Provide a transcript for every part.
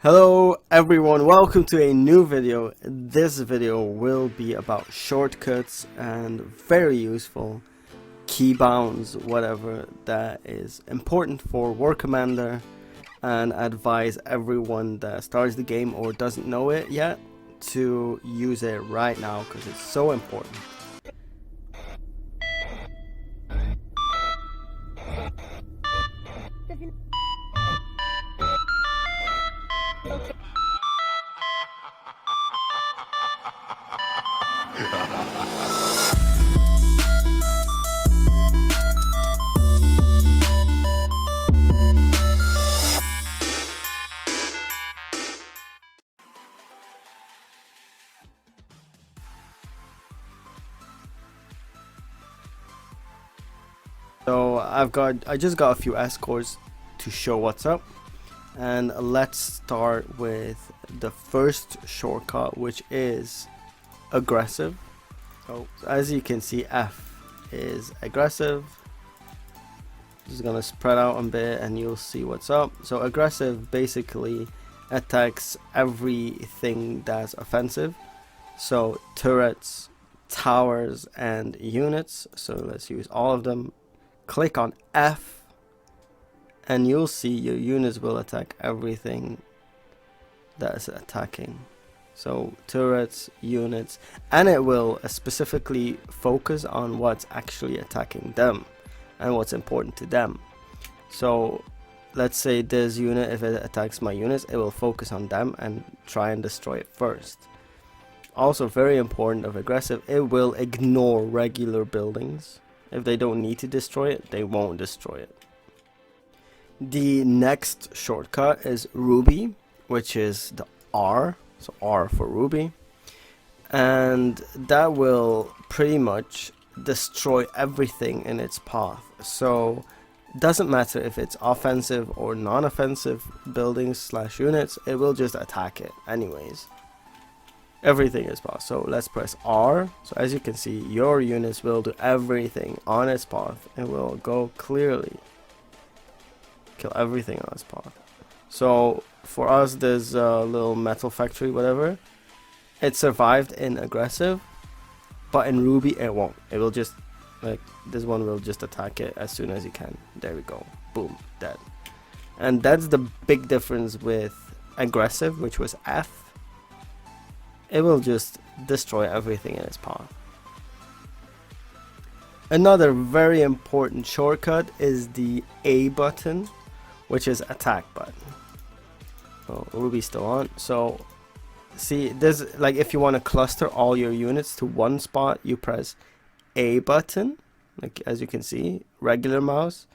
Hello everyone, welcome to a new video. This video will be about shortcuts and very useful key bounds, whatever that is important for War Commander, and advise everyone that starts the game or doesn't know it yet to use it right now because it's so important. So I just got a few escorts to show what's up, and let's start with the first shortcut, which is aggressive. So as you can see, F is aggressive. Just gonna spread out a bit and you'll see what's up. So aggressive basically attacks everything that's offensive, so turrets, towers and units. So let's use all of them. Click on F and you'll see your units will attack everything that is attacking. So turrets, units, and it will specifically focus on what's actually attacking them and what's important to them. So let's say this unit, if it attacks my units, it will focus on them and try and destroy it first. Also very important of aggressive, it will ignore regular buildings. If they don't need to destroy it, they won't destroy it. The next shortcut is Ruby, which is the R, so R for Ruby, and that will pretty much destroy everything in its path. So it doesn't matter if it's offensive or non-offensive buildings slash units, it will just attack it anyways. Everything is path. So let's press R. So as you can see, your units will do everything on its path. It will go clearly kill everything on its path. So for us, there's a little metal factory, whatever. It survived in aggressive, but in Ruby it won't. It will just, like, this one will just attack it as soon as you can. There we go. Boom, dead. And that's the big difference with aggressive, which was F. It will just destroy everything in its path. Another very important shortcut is the A button, which is attack button. Oh, Ruby's still on. So see, there's like, if you want to cluster all your units to one spot, you press A button, like as you can see, regular mouse,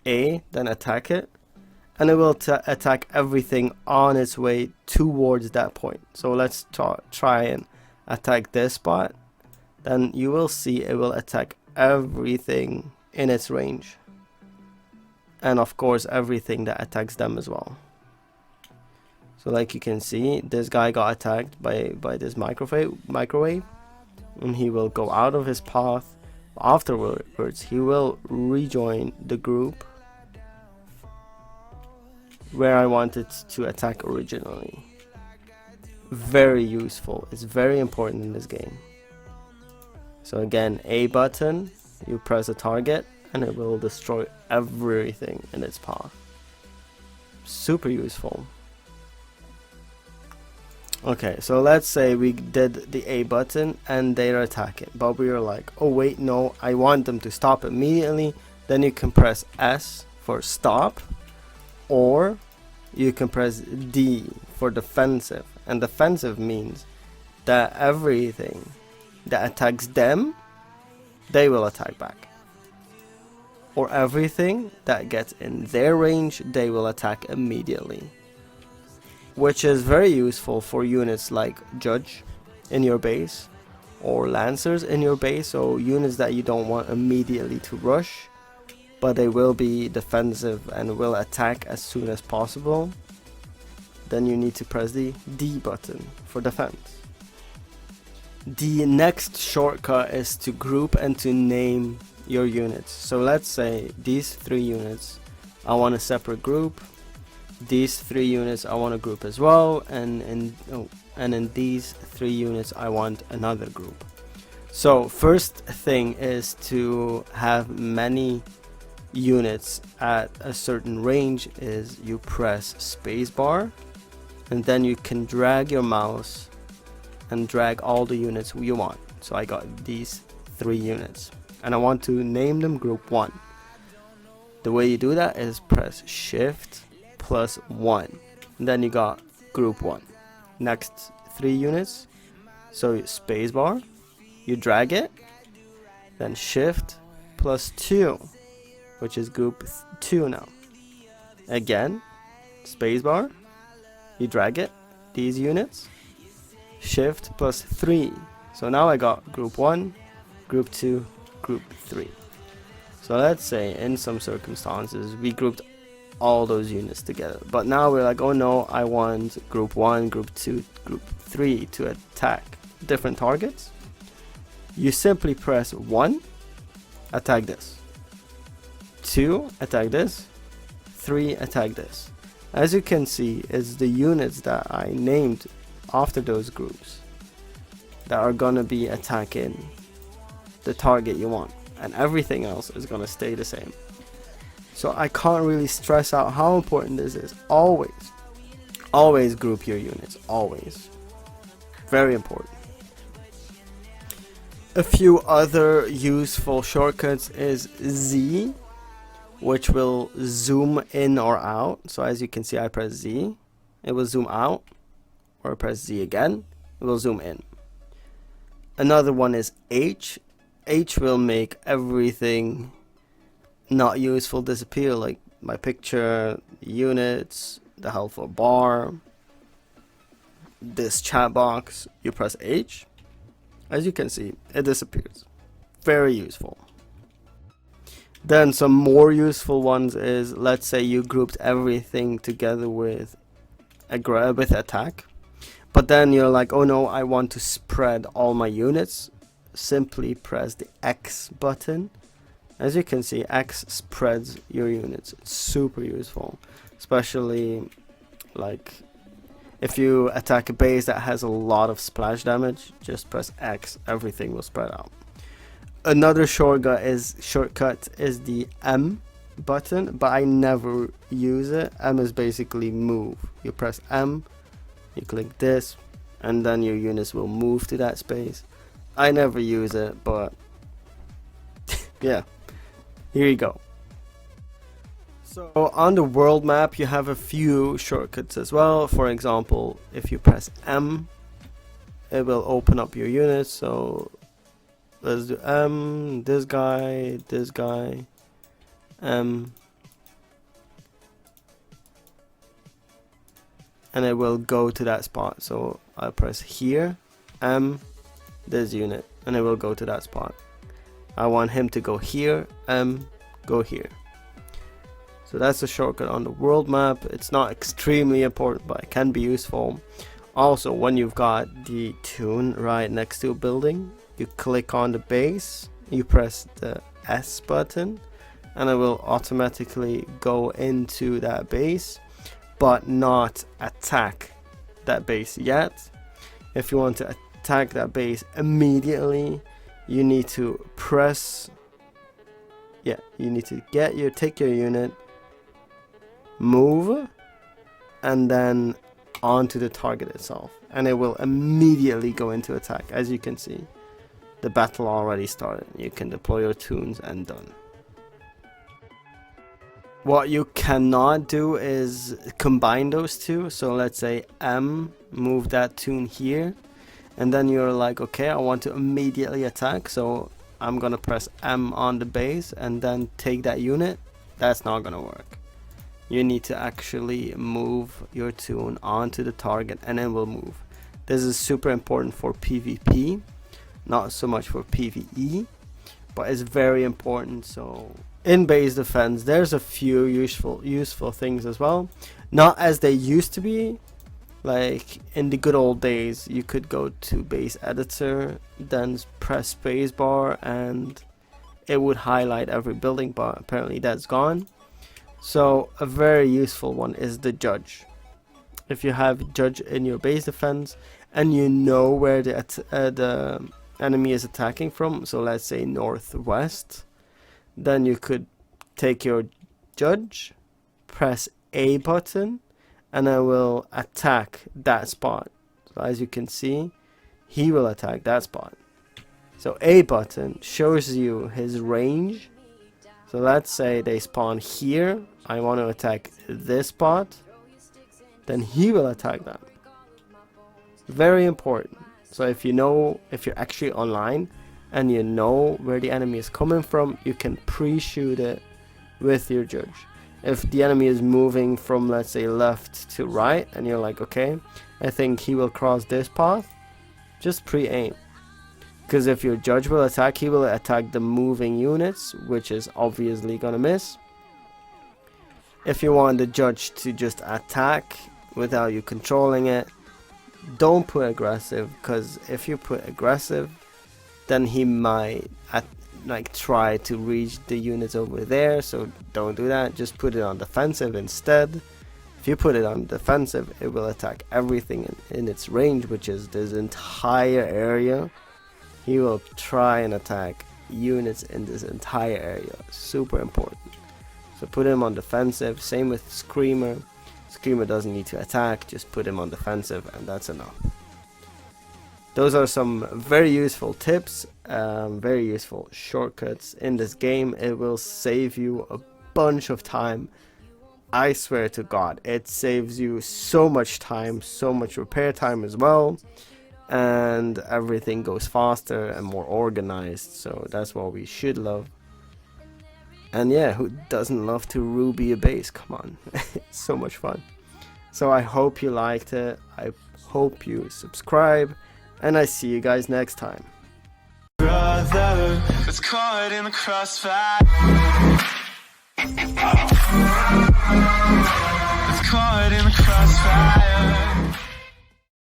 A, then attack it. And it will attack everything on its way towards that point. So let's try and attack this spot. Then you will see it will attack everything in its range. And of course everything that attacks them as well. So like you can see, this guy got attacked by this microwave. And he will go out of his path. Afterwards he will rejoin the group where I wanted to attack originally. Very useful. It's very important in this game. So again, A button, you press a target and it will destroy everything in its path. Super useful. Okay, so let's say we did the A button and they're attacking, but we were like, oh wait, no, I want them to stop immediately. Then you can press S for stop, or you can press D for defensive. And defensive means that everything that attacks them, they will attack back. Or everything that gets in their range, they will attack immediately. Which is very useful for units like Judge in your base, or Lancers in your base, so units that you don't want immediately to rush, but they will be defensive and will attack as soon as possible. Then you need to press the D button for defense. The next shortcut is to group and to name your units. So let's say these 3 units, I want a separate group. these 3 units I want to group as well, and in these 3 units I want another group. So first thing is to have many units at a certain range is you press spacebar, and then you can drag your mouse and drag all the units you want. So I got these 3 units and I want to name them group 1. The way you do that is press shift plus 1, and then you got group 1. Next 3 units, so spacebar, you drag it, then shift plus 2, which is group 2 now. Again, spacebar, you drag it, these units, shift plus 3. So now I got group 1, group 2, group 3. So let's say in some circumstances we grouped all those units together, but now we're like, oh no, I want group 1, group 2, group 3 to attack different targets. You simply press 1, attack this, 2, attack this, 3, attack this. As you can see, it's the units that I named after those groups that are gonna be attacking the target you want, and everything else is gonna stay the same. So I can't really stress out how important this is. Always group your units, always. Very important. A few other useful shortcuts is Z, which will zoom in or out. So as you can see, I press Z, it will zoom out, or press Z again, it will zoom in. Another one is H. H will make everything not useful disappear, like my picture, units, the helpful bar, this chat box. You press H, as you can see, it disappears. Very useful. Then some more useful ones is, let's say you grouped everything together with attack, but then you're like, oh no, I want to spread all my units. Simply press the X button. As you can see, X spreads your units. It's super useful, especially like if you attack a base that has a lot of splash damage, just press X, everything will spread out. Another shortcut is the M button, but I never use it. M is basically move. You press M, you click this, and then your units will move to that space. I never use it, but yeah, here you go. So on the world map you have a few shortcuts as well. For example, if you press M, it will open up your units. So let's do M, this guy, M, and it will go to that spot. So I press here, M, this unit, and it will go to that spot. I want him to go here, M, go here. So that's a shortcut on the world map. It's not extremely important, but it can be useful. Also, when you've got the toon right next to a building, you click on the base, you press the S button, and it will automatically go into that base, but not attack that base yet. If you want to attack that base immediately, you need to press, you need to take your unit, move, and then onto the target itself, and it will immediately go into attack. As you can see, the battle already started. You can deploy your toons and done. What you cannot do is combine those two. So let's say M, move that toon here, and then you're like, okay, I want to immediately attack, so I'm gonna press M on the base and then take that unit. That's not gonna work. You need to actually move your toon onto the target and it will move. This is super important for PvP, not so much for PvE, but it's very important. So in base defense, there's a few useful things as well. Not as they used to be. Like in the good old days, you could go to base editor, then press spacebar, and it would highlight every building, but apparently that's gone. So a very useful one is the judge. If you have judge in your base defense and you know where the enemy is attacking from, so let's say northwest, then you could take your judge, press A button, and I will attack that spot. So as you can see, he will attack that spot. So A button shows you his range. So let's say they spawn here, I want to attack this spot, then he will attack that. Very important. So if you're actually online and you know where the enemy is coming from, you can pre-shoot it with your judge. If the enemy is moving from, let's say, left to right, and you're like, okay, I think he will cross this path, just pre-aim. Because if your judge will attack, he will attack the moving units, which is obviously gonna miss. If you want the judge to just attack without you controlling it, don't put aggressive, because if you put aggressive, then he might try to reach the units over there. So don't do that. Just put it on defensive instead. If you put it on defensive, it will attack everything in its range, which is this entire area. He will try and attack units in this entire area. Super important. So put him on defensive. Same with Screamer. Screamer doesn't need to attack, just put him on defensive, and that's enough. Those are some very useful tips, very useful shortcuts in this game. It will save you a bunch of time. I swear to God, it saves you so much time, so much repair time as well, and everything goes faster and more organized. So that's what we should love. And yeah, who doesn't love to Ruby a base? Come on, it's so much fun. So I hope you liked it. I hope you subscribe, and I see you guys next time. Brother, it's caught in the crossfire. It's caught in the crossfire.